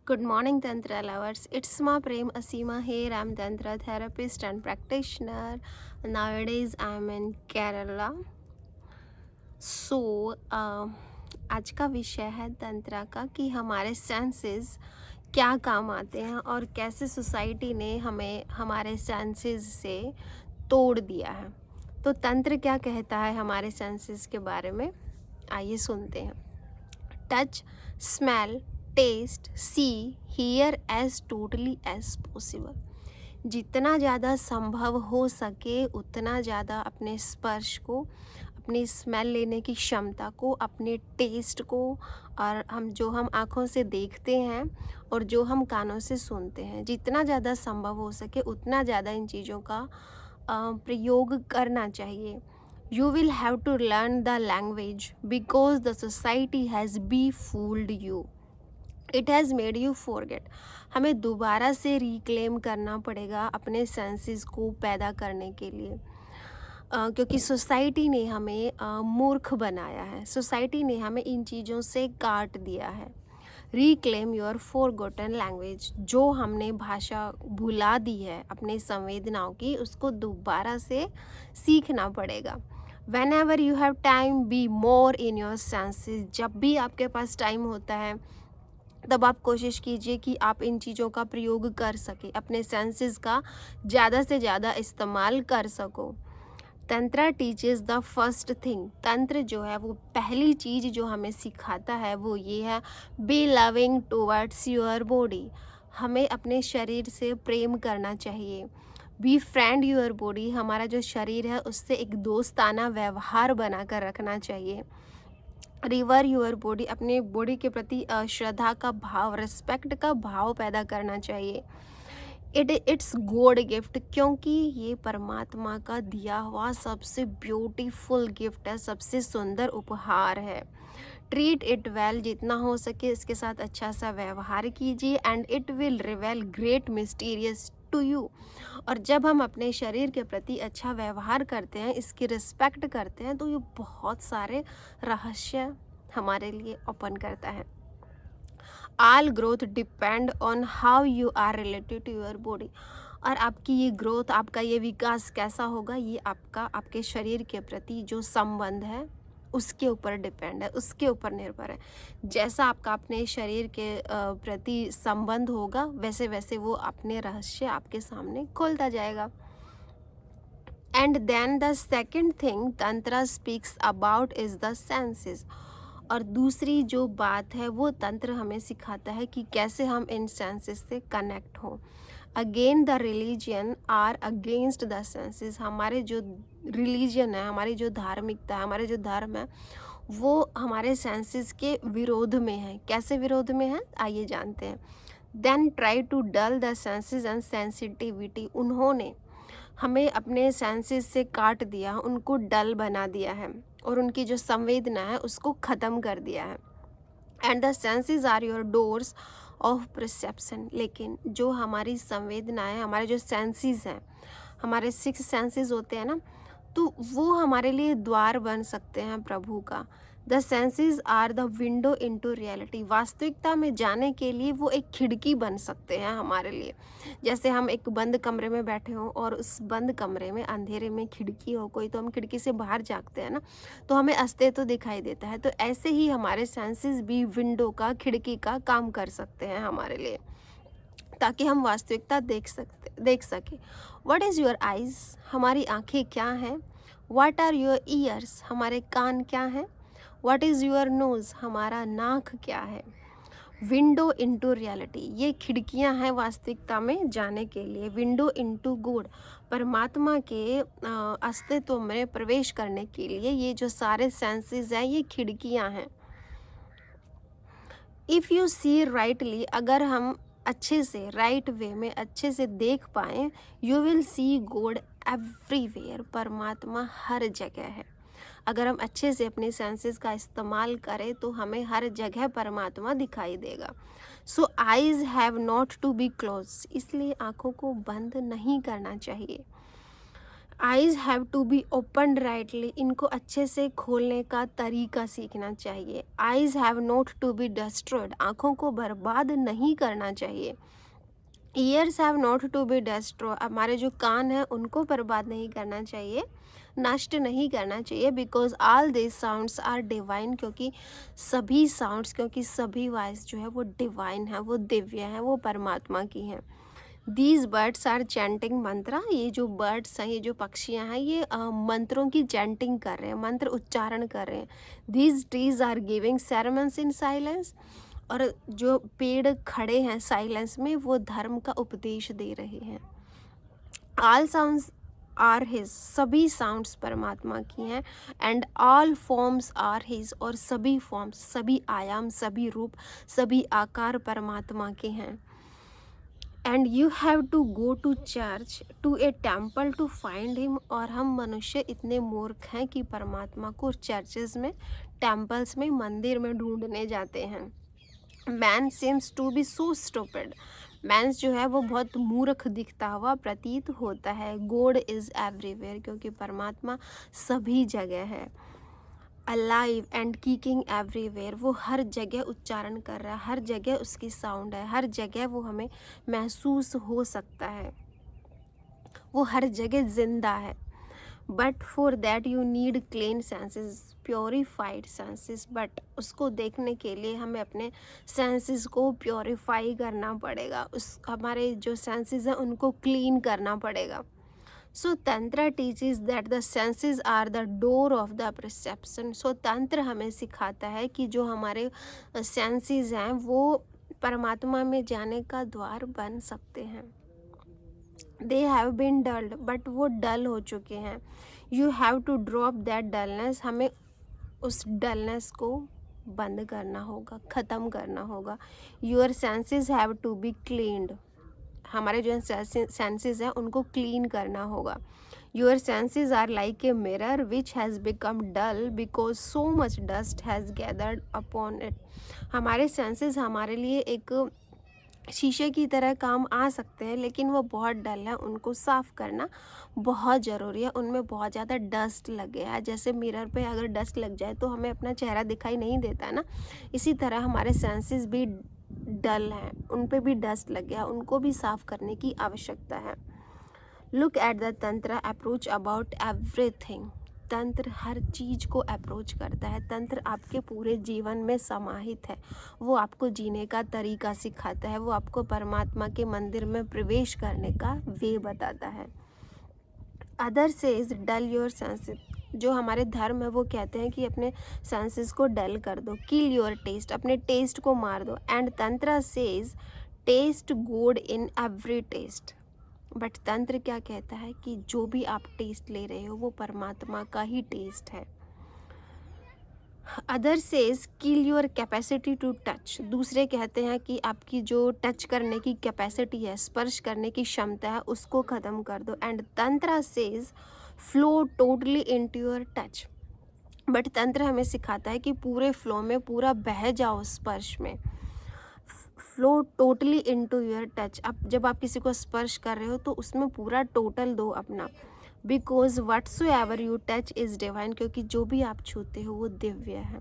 Good morning, Tantra lovers. It's Ma Prem Asima here. I'm Tantra therapist and practitioner. Nowadays, I'm in Kerala. आज का विषय है तंत्रा का कि हमारे सेंसेस क्या काम आते हैं और कैसे सोसाइटी ने हमें हमारे सेंसेस से तोड़ दिया है। तो तंत्र क्या कहता है हमारे सेंसेस के बारे में, आइए सुनते हैं। Touch, smell, taste, see, hear as totally as possible. जितना ज़्यादा संभव हो सके उतना ज़्यादा अपने स्पर्श को, अपनी स्मेल लेने की क्षमता को, अपने टेस्ट को, और हम आँखों से देखते हैं और जो हम कानों से सुनते हैं, जितना ज़्यादा संभव हो सके उतना ज़्यादा इन चीज़ों का प्रयोग करना चाहिए। You will have to learn the language because the society has befooled you. It has made you forget. हमें दोबारा से रिक्लेम करना पड़ेगा अपने सेंसेस को पैदा करने के लिए, क्योंकि सोसाइटी ने हमें मूर्ख बनाया है। सोसाइटी ने हमें इन चीज़ों से काट दिया है। Reclaim your forgotten language. जो हमने भाषा भुला दी है अपने संवेदनाओं की, उसको दोबारा से सीखना पड़ेगा। Whenever you have time, be more in your senses. जब भी आपके पास टाइम होता है तब आप कोशिश कीजिए कि आप इन चीज़ों का प्रयोग कर सकें, अपने सेंसेस का ज़्यादा से ज़्यादा इस्तेमाल कर सको। Tantra teaches the first thing. तंत्र जो है वो पहली चीज़ जो हमें सिखाता है वो ये है, B loving towards your body. हमें अपने शरीर से प्रेम करना चाहिए। Be friend your body. हमारा जो शरीर है उससे एक दोस्ताना व्यवहार बनाकर रखना चाहिए। River your body. अपने बॉडी के प्रति श्रद्धा का भाव, रिस्पेक्ट का भाव पैदा करना चाहिए। इट्स गॉड गिफ्ट, क्योंकि ये परमात्मा का दिया हुआ सबसे ब्यूटीफुल गिफ्ट है, सबसे सुंदर उपहार है। Treat it well. जितना हो सके इसके साथ अच्छा सा व्यवहार कीजिए। And it will reveal great mysterious to you. और जब हम अपने शरीर के प्रति अच्छा व्यवहार करते हैं, इसकी रिस्पेक्ट करते हैं, तो ये बहुत सारे रहस्य हमारे लिए ओपन करता है। All growth depend on how you are related to your body. और आपकी ये ग्रोथ, आपका ये विकास कैसा होगा, ये आपके शरीर के प्रति जो संबंध है उसके ऊपर डिपेंड है, उसके ऊपर निर्भर है। जैसा आपका अपने शरीर के प्रति संबंध होगा, वैसे वैसे वो अपने रहस्य आपके सामने खोलता जाएगा। And then the second thing tantra speaks about is the senses. और दूसरी जो बात है वो तंत्र हमें सिखाता है कि कैसे हम इन सेंसेस से कनेक्ट हों। Again the religion are against the senses. हमारे जो रिलीजन है, हमारी जो धार्मिकता है, हमारे जो धर्म है, वो हमारे सेंसेस के विरोध में है। कैसे विरोध में है, आइए जानते हैं। Then try to dull the senses and sensitivity. उन्होंने हमें अपने सेंसेस से काट दिया, उनको डल बना दिया है और उनकी जो संवेदना है उसको ख़त्म कर दिया है। And the senses are your doors of perception. लेकिन जो हमारी संवेदना है, हमारे जो सेंसेस हैं, हमारे 6 सेंसेस होते हैं ना, तो वो हमारे लिए द्वार बन सकते हैं प्रभु का। The senses are the window into reality. वास्तविकता में जाने के लिए वो एक खिड़की बन सकते हैं हमारे लिए। जैसे हम एक बंद कमरे में बैठे हों और उस बंद कमरे में अंधेरे में खिड़की हो कोई, तो हम खिड़की से बाहर झांकते हैं ना, तो हमें अस्तित्व दिखाई देता है। तो ऐसे ही हमारे सेंसेस भी विंडो का, खिड़की का काम कर सकते हैं हमारे लिए, ताकि हम वास्तविकता देख सकें। What is your eyes. हमारी आँखें क्या हैं। What are your ears. हमारे कान क्या हैं। What is your nose. हमारा नाक क्या है। Window into reality. ये खिड़कियां हैं वास्तविकता में जाने के लिए। Window into God. परमात्मा के अस्तित्व में प्रवेश करने के लिए ये जो सारे सेंसेस हैं ये खिड़कियां हैं। इफ़ यू सी राइटली, अगर हम अच्छे से, राइट वे में अच्छे से देख पाएँ, you will see God everywhere. परमात्मा हर जगह है। अगर हम अच्छे से अपने सेंसेस का इस्तेमाल करें तो हमें हर जगह परमात्मा दिखाई देगा। So eyes have not to be close. इसलिए आँखों को बंद नहीं करना चाहिए। Eyes have to be open rightly, इनको अच्छे से खोलने का तरीका सीखना चाहिए। Eyes have not to be destroyed, आँखों को बर्बाद नहीं करना चाहिए। Ears have not to be destroy, हमारे जो कान हैं उनको बर्बाद नहीं करना चाहिए, नष्ट नहीं करना चाहिए। Because all this sounds are divine, क्योंकि सभी साउंड्स, क्योंकि सभी वॉइस जो है वो डिवाइन है, वो दिव्य है, वो परमात्मा की हैं। दीज बर्ड्स आर चैंटिंग मंत्रा, ये जो बर्ड्स हैं, ये जो पक्षियाँ हैं, ये मंत्रों की चैंटिंग कर रहे हैं, मंत्र उच्चारण कर रहे हैं। These trees are giving sermons in silence, और जो पेड़ खड़े हैं साइलेंस में, वो धर्म का उपदेश दे रहे हैं। ऑल साउंड्स आर हिज, सभी साउंड्स परमात्मा की हैं। And all forms are his, और सभी फॉर्म्स, सभी आयाम, सभी रूप, सभी आकार परमात्मा के हैं। And you have to go to church, to a temple to find him, और हम मनुष्य इतने मूर्ख हैं कि परमात्मा को चर्चेस में, टेम्पल्स में, मंदिर में ढूंढने जाते हैं। Man seems to be so stupid, man जो है वो बहुत मूर्ख दिखता हुआ प्रतीत होता है। गॉड इज़ एवरीवेयर, क्योंकि परमात्मा सभी जगह है। अलाइव एंड किकिंग एवरीवेयर, वो हर जगह उच्चारण कर रहा है, हर जगह उसकी साउंड है, हर जगह वो हमें महसूस हो सकता है, वो हर जगह जिंदा है। But for that you need clean senses, purified senses, but उसको देखने के लिए हमें अपने सेंसेस को प्योरीफाई करना पड़ेगा, उस हमारे जो सेंसेस हैं उनको क्लीन करना पड़ेगा। So tantra teaches that the senses are the door of the perception, so तंत्र हमें सिखाता है कि जो हमारे सेंसेस हैं वो परमात्मा में जाने का द्वार बन सकते हैं। They have been dulled, but वो डल हो चुके हैं। You have to drop that dullness, हमें उस डलनेस को बंद करना होगा, ख़त्म करना होगा। Your senses have to be cleaned, हमारे जो सेंसेस हैं उनको क्लीन करना होगा। Your senses are like a mirror which has become dull because so much dust has gathered upon it, हमारे सेंसेस हमारे लिए एक शीशे की तरह काम आ सकते हैं, लेकिन वो बहुत डल है, उनको साफ़ करना बहुत ज़रूरी है। उनमें बहुत ज़्यादा डस्ट लग गया है, जैसे मिरर पे अगर डस्ट लग जाए तो हमें अपना चेहरा दिखाई नहीं देता ना, इसी तरह हमारे सेंसेस भी डल हैं, उन पे भी डस्ट लग गया, उनको भी साफ़ करने की आवश्यकता है। लुक एट द तंत्र अप्रोच अबाउट एवरीथिंग, तंत्र हर चीज़ को अप्रोच करता है, तंत्र आपके पूरे जीवन में समाहित है, वो आपको जीने का तरीका सिखाता है, वो आपको परमात्मा के मंदिर में प्रवेश करने का वे बताता है। Other says dull your senses, जो हमारे धर्म है वो कहते हैं कि अपने सेंसेस को डल कर दो, किल योर टेस्ट, अपने टेस्ट को मार दो। And tantra says taste God in every taste, but tantra क्या कहता है कि जो भी आप टेस्ट ले रहे हो वो परमात्मा का ही टेस्ट है। Other says kill your capacity to touch, दूसरे कहते हैं कि आपकी जो टच करने की कैपेसिटी है, स्पर्श करने की क्षमता है, उसको ख़त्म कर दो। And tantra says flow totally into your touch, but तंत्र हमें सिखाता है कि पूरे फ्लो में, पूरा बह जाओ स्पर्श में, flow totally into your touch. अब जब आप किसी को स्पर्श कर रहे हो तो उसमें पूरा टोटल दो अपना। Because whatsoever you touch is divine, क्योंकि जो भी आप छूते हो वो दिव्य है।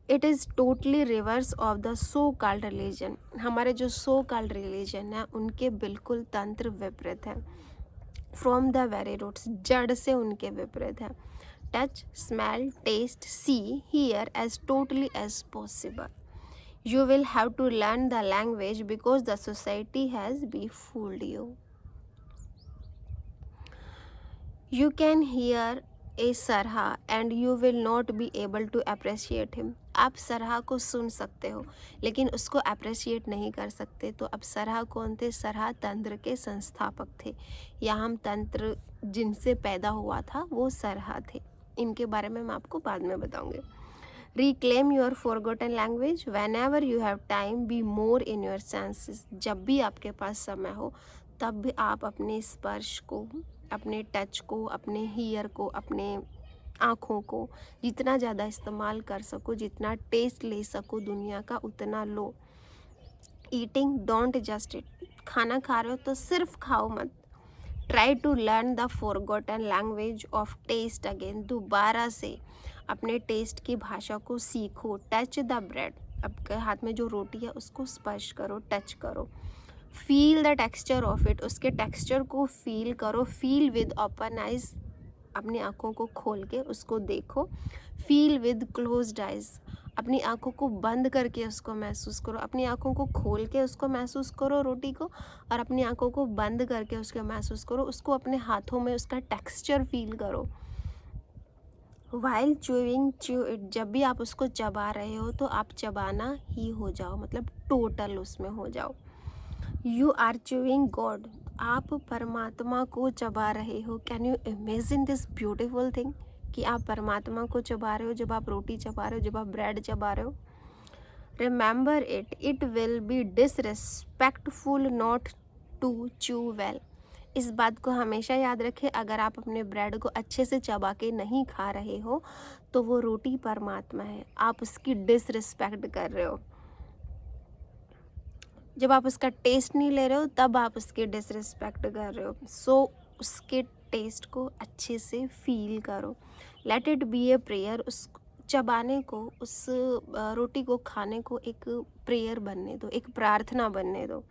It is totally reverse of the so called religion, हमारे जो सो कॉल्ड रिलीजन है उनके बिल्कुल तंत्र विपरीत है। फ्रॉम द वेरी रूट्स, जड़ से उनके विपरीत है। Touch, smell, taste, see, hear as totally as possible. You will have to learn the language because the society has been fooled you. You can hear a sarha and you will not be able to appreciate him. आप सरहा को सुन सकते हो लेकिन उसको appreciate नहीं कर सकते। तो अब सरहा कौन थे? सरहा तंत्र के संस्थापक थे, या हम तंत्र जिनसे पैदा हुआ था वो सरहा थे। इनके बारे में मैं आपको बाद में बताऊंगी। Reclaim your forgotten language whenever you have time. Be more in your senses. जब भी आपके पास समय हो तब भी आप अपने स्पर्श को, अपने टच को, अपने हियर को, अपने आँखों को जितना ज़्यादा इस्तेमाल कर सको, जितना टेस्ट ले सको दुनिया का उतना लो। ईटिंग डोंट जस्ट इट, खाना खा रहे हो तो सिर्फ खाओ मत। Try to learn the forgotten language of taste again, दोबारा से अपने टेस्ट की भाषा को सीखो। टच द ब्रेड, आपके हाथ में जो रोटी है उसको स्पर्श करो, टच करो। Feel the texture of it, उसके टेक्सचर को फील करो। फील विद ओपन आइज, अपनी आँखों को खोल के उसको देखो। फील विद क्लोज्ड आइज, अपनी आँखों को बंद करके उसको महसूस करो। अपनी आँखों को खोल के उसको महसूस करो रोटी को, और अपनी आँखों को बंद करके उसको महसूस करो। उसको अपने हाथों में उसका टेक्सचर फील करो। वाइल च्यूइंग च्यू इट, जब भी आप उसको चबा रहे हो तो आप चबाना ही हो जाओ, मतलब टोटल उसमें हो जाओ। यू आर च्यूइंग गॉड, आप परमात्मा को चबा रहे हो। Can you imagine this beautiful thing कि आप परमात्मा को चबा रहे हो जब आप रोटी चबा रहे हो, जब आप ब्रेड चबा रहे हो। Remember it, it will be disrespectful not to chew well, इस बात को हमेशा याद रखें। अगर आप अपने ब्रेड को अच्छे से चबा के नहीं खा रहे हो तो वो रोटी परमात्मा है, आप उसकी डिसरिस्पेक्ट कर रहे हो। जब आप उसका टेस्ट नहीं ले रहे हो तब आप उसकी डिसरिस्पेक्ट कर रहे हो। सो उसके टेस्ट को अच्छे से फील करो। Let it be a prayer, उस चबाने को, उस रोटी को खाने को एक प्रेयर बनने दो, एक प्रार्थना बनने दो।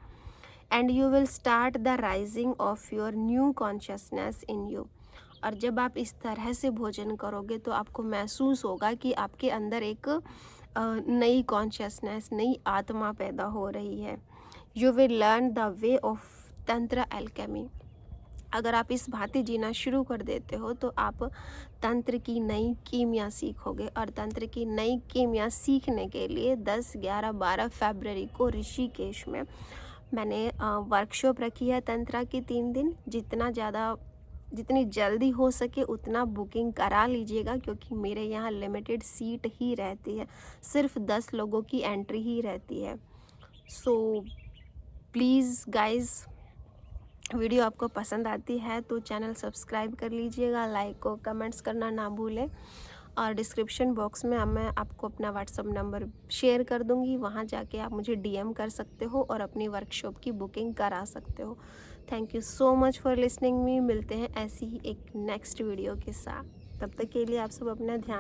And you will start the rising of your new consciousness in you, और जब आप इस तरह से भोजन करोगे तो आपको महसूस होगा कि आपके अंदर एक नई कॉन्शियसनेस, नई आत्मा पैदा हो रही है। You will learn the way of तंत्र एल्केमी, अगर आप इस भांति जीना शुरू कर देते हो तो आप तंत्र की नई कीमिया सीखोगे। और तंत्र की नई कीमिया सीखने के लिए 10, 11, 12 फरवरी को ऋषिकेश में मैंने वर्कशॉप रखी है तंत्रा की 3 दिन। जितनी जल्दी हो सके उतना बुकिंग करा लीजिएगा, क्योंकि मेरे यहाँ लिमिटेड सीट ही रहती है, सिर्फ 10 लोगों की एंट्री ही रहती है। सो प्लीज़ गाइज़, वीडियो आपको पसंद आती है तो चैनल सब्सक्राइब कर लीजिएगा, लाइक और कमेंट्स करना ना भूलें। और डिस्क्रिप्शन बॉक्स में अब मैं आपको अपना व्हाट्सअप नंबर शेयर कर दूंगी, वहाँ जाके आप मुझे डीएम कर सकते हो और अपनी वर्कशॉप की बुकिंग करा सकते हो। Thank you so much for listening me. मिलते हैं ऐसी ही एक नेक्स्ट वीडियो के साथ, तब तक के लिए आप सब अपना ध्यान